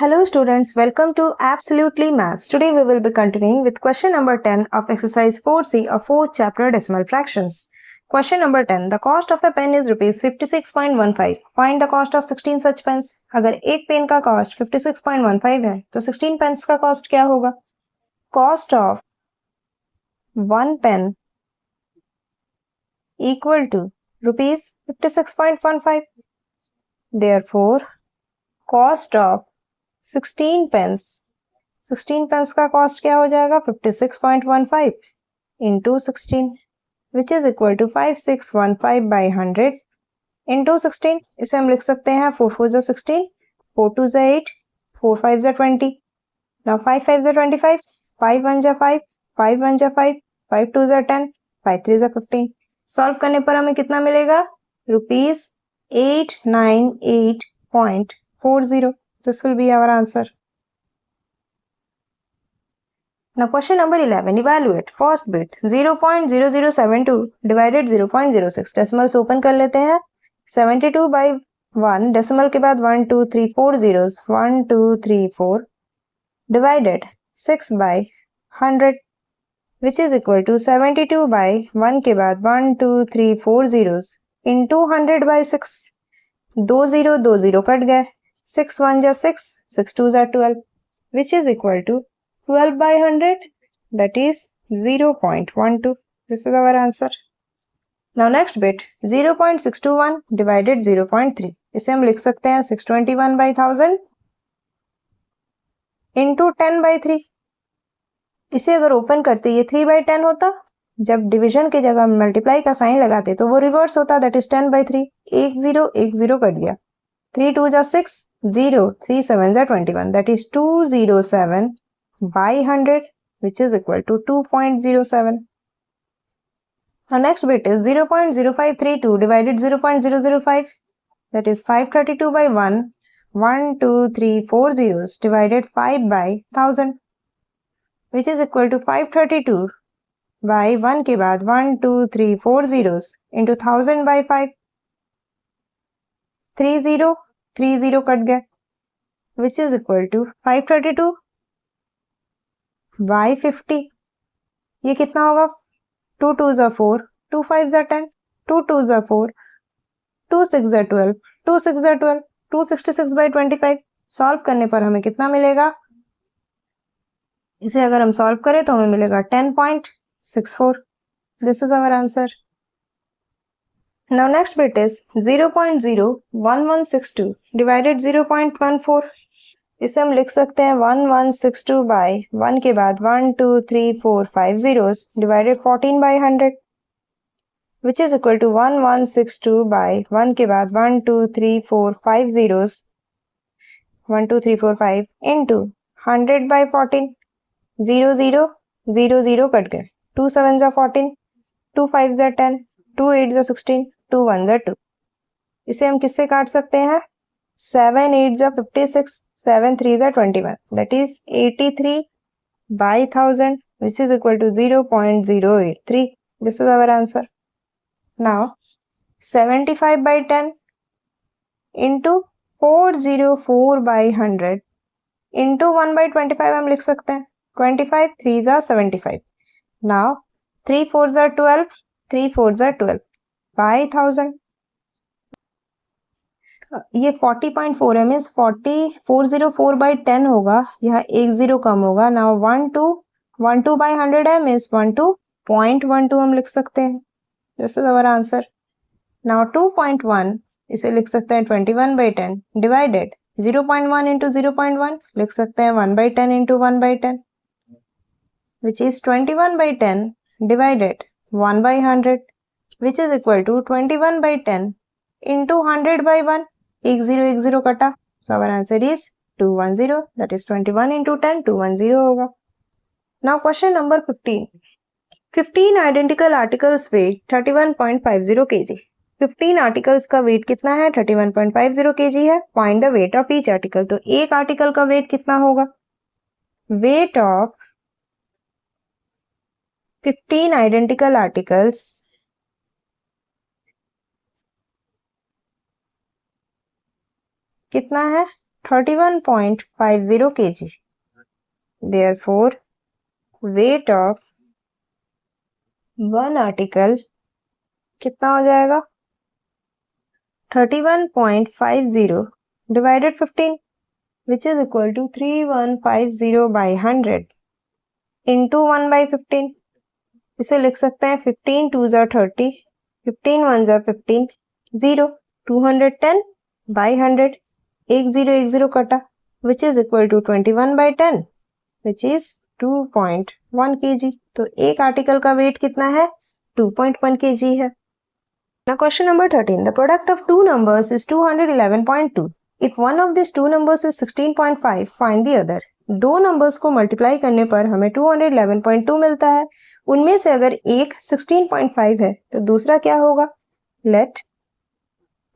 Hello students, welcome to Absolutely Maths. Today we will be continuing with question number 10 of exercise 4C of 4th chapter decimal fractions. Question number 10. The cost of a pen is rupees 56.15. Find the cost of 16 such pens. अगर एक pen का cost 56.15 है तो 16 pens का cost क्या होगा? Cost of one pen equal to rupees 56.15. Therefore, cost of 16 pens का cost क्या हो जाएगा 56.15 into 16 which is equal to 5615 by 100 into 16. इसे हम लिख सकते हैं 4 4 जा 16, 4 2 जा 8, 4 5 जा 20. नाउ 5 5 जा 25, 5 1 जा 5, 5 1 जा 5, 5 2 जा 10, 5 3 जा 15. सॉल्व करने पर हमें कितना मिलेगा? Rupees 898.40. This will be our answer. Now question number 11. Evaluate. First bit 0.0072 divided 0.06. Decimals open कर लेते हैं. 72 by 1 decimal के बाद 1 2 3 4 zeros 1 2 3 4 divided 6 by 100 which is equal to 72 by 1 के बाद 1 2 3 4 zeros into 100 by 6. 2 0 कट गए. 6 1 जा 6, 6 2 जा 12 which is equal to 12 by 100 that is 0.12. This is our answer. Now next bit 0.621 divided 0.3. इसे हम लिख सकते हैं 621 by 1000 into 10 by 3. इसे अगर ओपन करते ये 3 by 10 होता, जब डिवीजन की जगह मल्टीप्लाई का साइन लगाते तो वो रिवर्स होता, दैट इज 10 by 3. 1 0 कट गया. 3 2 जा 6, 0 3 7 जा 21 that is 207 by 100 which is equal to 2.07. Our next bit is 0.0532 divided 0.005 that is 532 by 1, 1 2 3 4 zeros divided 5 by 1000 which is equal to 532 by 1 के बाद 1 2 3 4 zeros into 1000 by 5. 3 0 कट गए which is equal to 532 by 50. ये कितना होगा? 2 2 जा 4, 2 5 जा 10, 2 2 जा 4, 2 6 जा 12, 2 6 जा 12, 266 by 25. सॉल्व करने पर हमें कितना मिलेगा? इसे अगर हम सॉल्व करें तो हमें मिलेगा 10.64. This is our answer. Now next bit is 0.01162 divided 0.14. इसे हम लिख सकते हैं 1162 by 1 के बाद 1 2 3 4 5 zeros divided 14 by 100 which is equal to 1162 by 1 के बाद 1 2 3 4 5 zeros 1 2 3 4 5 into 100 by 14. 0 0 कट गए. 2 7 जा 14, 2 5 जा 10, 2 8 जा 16, 2 1 जा 2. इसे हम किससे काट सकते हैं? 7 8 जा 56, 7 3 जा 21 that is 83 by 1000 which is equal to 0.083. This is our answer. Now 75 by 10 into 404 by 100 into 1 by 25 हम लिख सकते हैं. 25 3 जा 75. Now 3 4 जा 12, 3 4 जा 12 by 1000. ये 40.4 है मीन्स 404 by 10 होगा. यहाँ 1 0 कम होगा. नाउ 1 2 by 100 है मीन्स 12.12 हम लिख सकते हैं. This is our answer. Now 2.1 इसे लिख सकते हैं 21 by 10 डिवाइडेड 0.1 into 0.1 लिख सकते हैं 1 by 10 into 1 by 10 which is 21 by 10 divided 1 by 100 which is equal to 21 by 10 into 100 by 1. 1 0 कटा. So our answer is 210 that is 21 into 10 210 होगा. Now question number 15. 15 identical articles weight 31.50 kg. 15 articles का wait कितना है? 31.50 kg है. Find the weight of each article. तो एक article का wait कितना होगा? वेट ऑफ 15 आइडेंटिकल आर्टिकल्स कितना है? 31.50 kg. Therefore, weight of one article कितना हो जाएगा? 31.50 divided 15, which is equal to 3150 by 100 into 1 by 15. इसे लिख सकते हैं 15 2s are 30, 15 1s are 15, 0, 210 by 100, 10 कटा, which is equal to 21 by 10, which is 2.1 kg. तो एक आर्टिकल का वेट कितना है? 2.1 kg है. Now question number 13. The product of two numbers is 211.2. If one of these two numbers is 16.5, find the other. दो numbers को multiply करने पर हमें 211.2 मिलता है. उनमें से अगर एक 16.5 है तो दूसरा क्या होगा? Let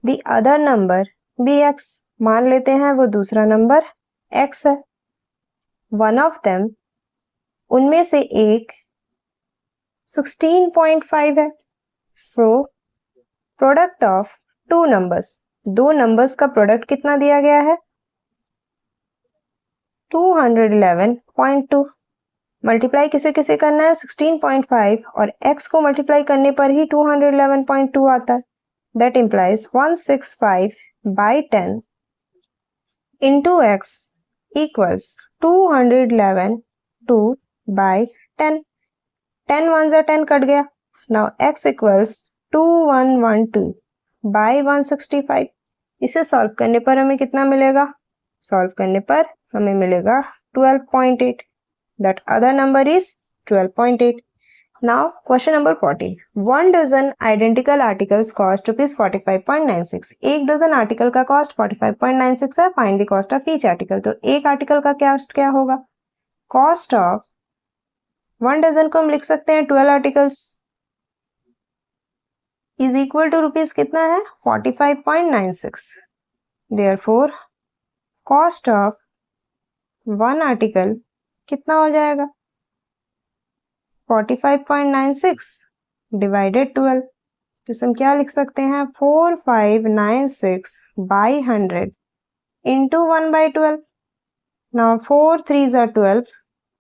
the other number be x. मान लेते हैं वो दूसरा नंबर x है. One of them, उनमें से एक 16.5 है. So product of two numbers, दो नंबर्स का प्रोडक्ट कितना दिया गया है? 211.2. मल्टीप्लाई किसे किसे करना है? 16.5 और x को मल्टीप्लाई करने पर ही 211.2 आता है. That implies 165 by 10 into x equals 211.2 by 10. 10 1 जा 10 कट गया. Now x equals 2112 by 165. इसे सॉल्व करने पर हमें कितना मिलेगा? सॉल्व करने पर हमें मिलेगा 12.8. That other number is 12.8. Now question number 14. 1 dozen identical articles cost ₹45.96. एक डजन आर्टिकल का कॉस्ट 45.96 है. Find the cost of each article. तो एक आर्टिकल का कॉस्ट क्या होगा? कॉस्ट ऑफ 1 डजन को हम लिख सकते हैं 12 articles is equal to rupees कितना है? 45.96. Therefore, cost of one article कितना हो जाएगा? 45.96 divided 12. तो हम क्या लिख सकते हैं? 4596 by 100 into 1 by 12. Now 4 3s are 12,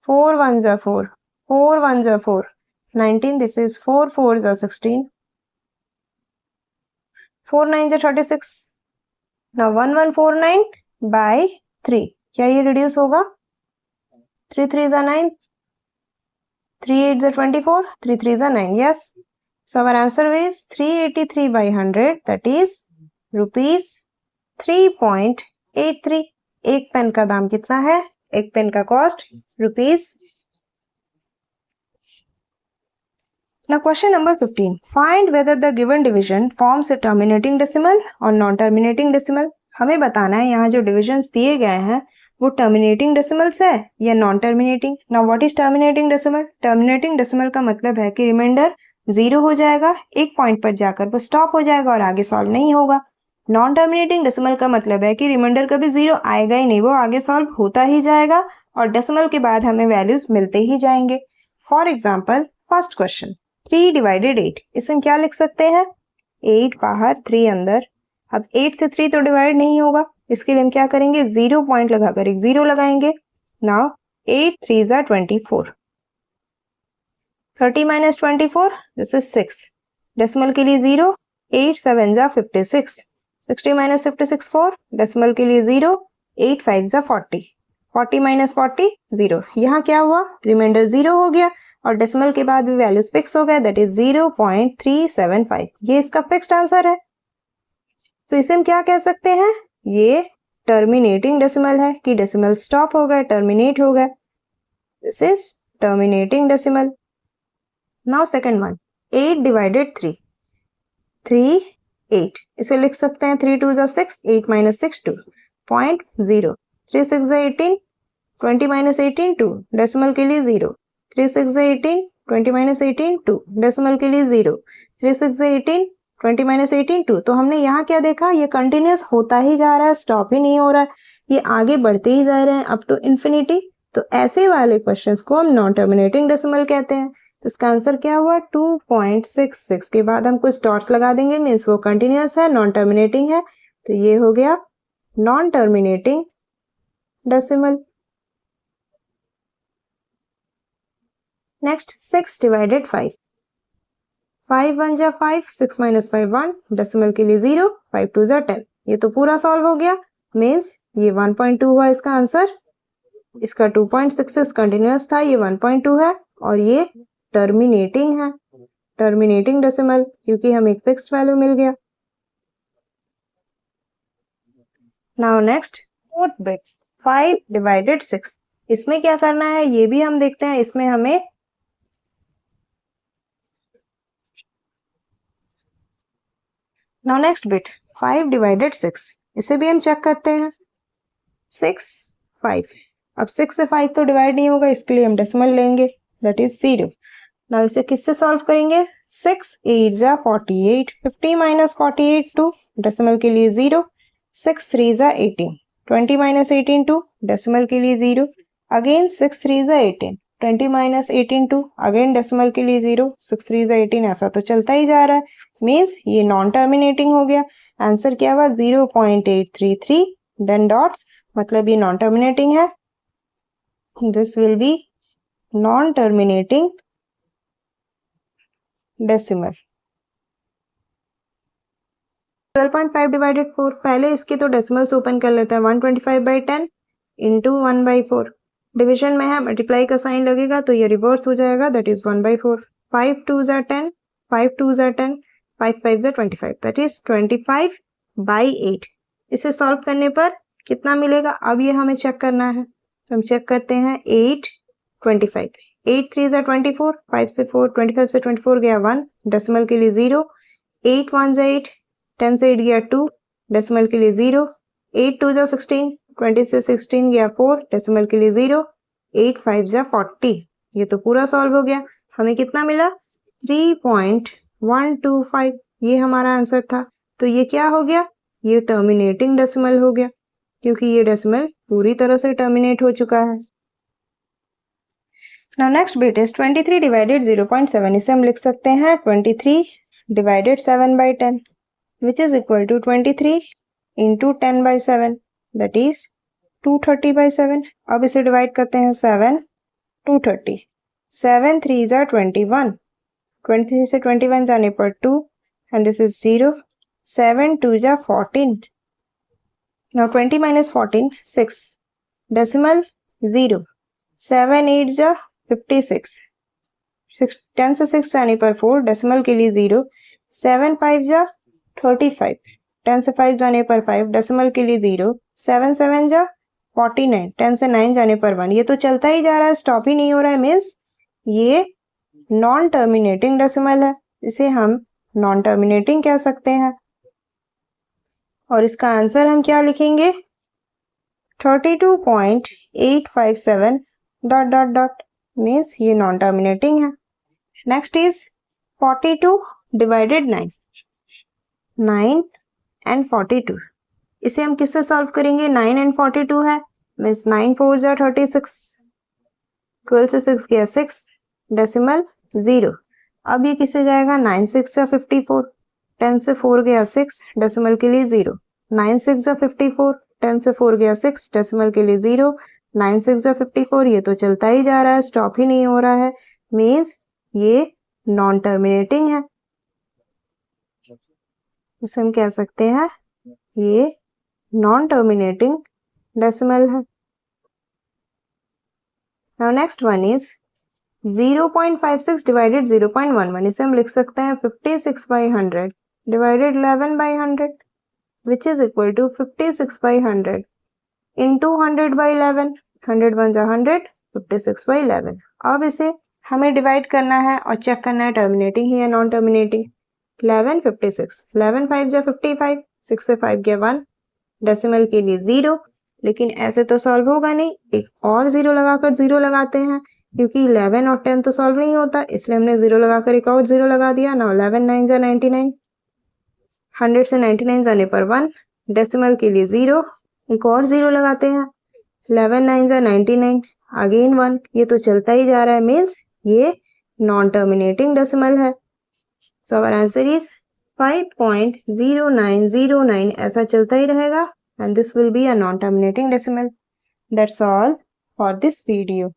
4 1s are 4, 4 1s are 4, 19. This is 4 4s are 16. 4 9 is 36. Now 1149 by 3. क्या ये रिड्यूस होगा? 3 3 is 9, 3 8 is 24, 3 3 is 9. Yes. So our answer is 383 by 100. That is rupees 3.83. एक पेन का दाम कितना है? एक pen का cost rupees. Now question number 15. Find whether the given division forms a terminating decimal or non-terminating decimal. हमें बताना है यहाँ जो divisions दिए गए हैं वो terminating decimals है या non-terminating. Now what is terminating decimal? Terminating decimal का मतलब है कि remainder 0 हो जाएगा, एक पॉइंट पर जाकर वो स्टॉप हो जाएगा और आगे सॉल्व नहीं होगा. non-terminating decimal का मतलब है कि रिमाइंडर कभी 0 आएगा ही नहीं, वो आगे सॉल्व होता ही जाएगा और डेसिमल के बाद हमें वैल्यूज मिलते ही जाएंगे. For example first question 3 divided 8. इसे हम क्या लिख सकते हैं? 8 बाहर 3 अंदर. अब 8 से 3 तो डिवाइड नहीं होगा, इसके लिए हम क्या करेंगे? 0 पॉइंट लगाकर एक 0 लगाएंगे. Now 8 3s are 24. 30 minus 24, this is 6. Decimal के लिए 0. 8 7s are 56. 60 minus 56 4. डेसिमल के लिए 0. 8 5s are 40. 40 minus 40 0. यहाँ क्या हुआ? रिमाइंडर 0 हो गया और डेसिमल के बाद भी वैल्यूज फिक्स हो गया, दैट इज 0.375. ये इसका फिक्स्ड आंसर है. तो इसे हम क्या कह सकते हैं? ये टर्मिनेटिंग डेसिमल है कि डेसिमल स्टॉप हो गया, टर्मिनेट हो गया. This is terminating decimal. Now second one 8 divided 3. 3 8. इसे लिख सकते हैं 3 2 is 6. 8 minus 6 2. 0.0. 3 6 is 18. 20 minus 18 2. Decimal के लिए 0. 3 6 is 18. 20 minus 18 2. डेसिमल के लिए 0. 3 6 is 18. 20 minus 18 2. तो हमने यहाँ क्या देखा? ये कंटिन्यूस होता ही जा रहा है, स्टॉप ही नहीं हो रहा है, ये आगे बढ़ते ही जा रहे हैं अप टू इन्फिनिटी. तो ऐसे वाले क्वेश्चंस को हम नॉन टर्मिनेटिंग डेसिमल कहते हैं. तो इसका आंसर क्या हुआ? 2.66 के बाद हम कुछ डॉट्स लगा देंगे, मीन्स वो कंटिन्यूस है, नॉन टर्मिनेटिंग है. तो ये हो गया non terminating decimal. Next 6 divided 5, 5 1 जा 5, 6 माइनस 5 1, डेसिमल के लिए 0, 5 2 जा 10। ये तो पूरा सॉल्व हो गया, मीन्स ये 1.2 हुआ इसका आंसर। इसका 2.66 कंटिन्यूअस था, ये 1.2 है और ये टर्मिनेटिंग है, टर्मिनेटिंग डेसिमल, क्योंकि हमें एक फिक्स्ड वैल्यू मिल गया। Now next fourth bit 5 divided 6, इसमें क्या करना है ये भी हम देखते हैं। इसमें हमें नाउ नेक्स्ट बिट 5 डिवाइडेड 6, इसे भी हम चेक करते हैं। 6 5, अब 6 से 5 तो डिवाइड नहीं होगा, इसके लिए हम डेसिमल लेंगे, दैट इज 0। नाउ इसे किससे सॉल्व करेंगे? 6 8 जा 48, 50 माइनस 48 2, डेसिमल के लिए 0, 6 3 जा 18, 20 माइनस 18 2, डेसिमल के लिए 0, अगेन 6 3 जा 18, 20 माइनस 18 2, अगेन डेसिमल के लिए 0, 6 3 जा 18, ऐसा तो चलता ही जा रहा है, मीन्स ये नॉन टर्मिनेटिंग हो गया। आंसर क्या हुआ? 0.833, देन डॉट्स, मतलब ये नॉन टर्मिनेटिंग है। This will be non terminating decimal. 12.5 divided 4, पहले इसके तो डेसिमल्स ओपन कर लेते हैं। 125/10 इंटू 1/4, डिविजन में है, मल्टीप्लाई का साइन लगेगा तो ये रिवर्स हो जाएगा, दैट इज 1/4। 5 2 जा 10, 5 2 जा 10, 5 5 जा 25, दैट इज 25/8। इसे सॉल्व करने पर कितना मिलेगा? अब ये हमें चेक करना है, तो हम चेक करते हैं। 8 25, 8 3 जा 24, 5 से 4, 25 से 24 गया 1, डेसिमल के लिए 0, 8 1 जा 8, 10 से 8 गया 2, डेसिमल के लिए 0, 8 2 जा 16, 20 से 16 गया 4, डेसिमल के लिए 0, 8 5 जा 40। ये तो पूरा सॉल्व हो गया। हमें कितना मिला? 3.125, ये हमारा आंसर था। तो ये क्या हो गया? ये टर्मिनेटिंग डेसिमल हो गया, क्योंकि ये डेसिमल पूरी तरह से टर्मिनेट हो चुका है। Now next bit is 23 divided 0.7, इसे हम लिख सकते हैं 23 divided 7/10, which is equal to 23 into 10/7, that is 230/7। अब इसे डिवाइड करते हैं 7 230, 7 3 जा 21, 23 से 21 जाने पर 2, and this is 0, 7 2 जा 14। Now 20 minus 14 6, decimal 0, 7 8 जा 56, 10 से 6 जाने पर 4, डेसिमल के लिए 0, 7 5 जा 35, 10 से 5 जाने पर 5, डेसिमल के लिए 0, 7 7 जा 49, 10 से 9 जाने पर 1। ये तो चलता ही जा रहा है, स्टॉप ही नहीं हो रहा है, मीन्स ये नॉन टर्मिनेटिंग डेसिमल है, इसे हम नॉन टर्मिनेटिंग कह सकते हैं। और इसका आंसर हम क्या लिखेंगे? 32.857 डॉट डॉट डॉट, मीन्स ये नॉन टर्मिनेटिंग है। नेक्स्ट इज 42 डिवाइडेड 9, 9 एंड 42, इसे हम किससे सॉल्व करेंगे? 9 एंड 42 है, मीन्स 9 4 जा 36, 12 से 6 गया 6, डेसिमल 0। अब ये किससे जाएगा? 9 6 जा 54, 10 से 4 गया 6, डेसिमल के लिए 0, 9 6 जा 54, 10 से 4 गया 6, डेसिमल के लिए 0, 9 6 जा 54। ये तो चलता ही जा रहा है, स्टॉप ही नहीं हो रहा है, मीन्स ये नॉन टर्मिनेटिंग है, उसे हम कह सकते हैं ये नॉन टर्मिनेटिंग डेसिमल है। Now next one is 0.56 divided 0.11, इसे हम लिख सकते हैं 56/100 divided 11/100, which is equal to 56/100 into 100/11, 100 1 जा 100, 56/11। अब इसे हमें डिवाइड करना है और चेक करना है टर्मिनेटिंग है या नॉन टर्मिनेटिंग। 11 56, 11 5 जा 55, 6 से 5 गया 1, डेसिमल के लिए 0, लेकिन ऐसे तो सॉल्व होगा नहीं, एक और 0 लगाकर 0 लगाते हैं, क्योंकि 11 और 10 तो सॉल्व नहीं होता, इसलिए हमने 0 लगाकर एक और 0 लगा दिया। ना 11 9 जा 99, 100 से 99 जाने पर 1, डेसिमल के लिए 0, एक और 0 लगाते हैं, 11 9 जा 99, अगेन 1, ये तो चलता ही जा रहा है, मीन्स ये नॉन टर्मिनेटिंग डेसिमल है। सो आवर आंसर इज 5.0909, ऐसा चलता ही रहेगा, and this will be a non terminating decimal. That's all for this video.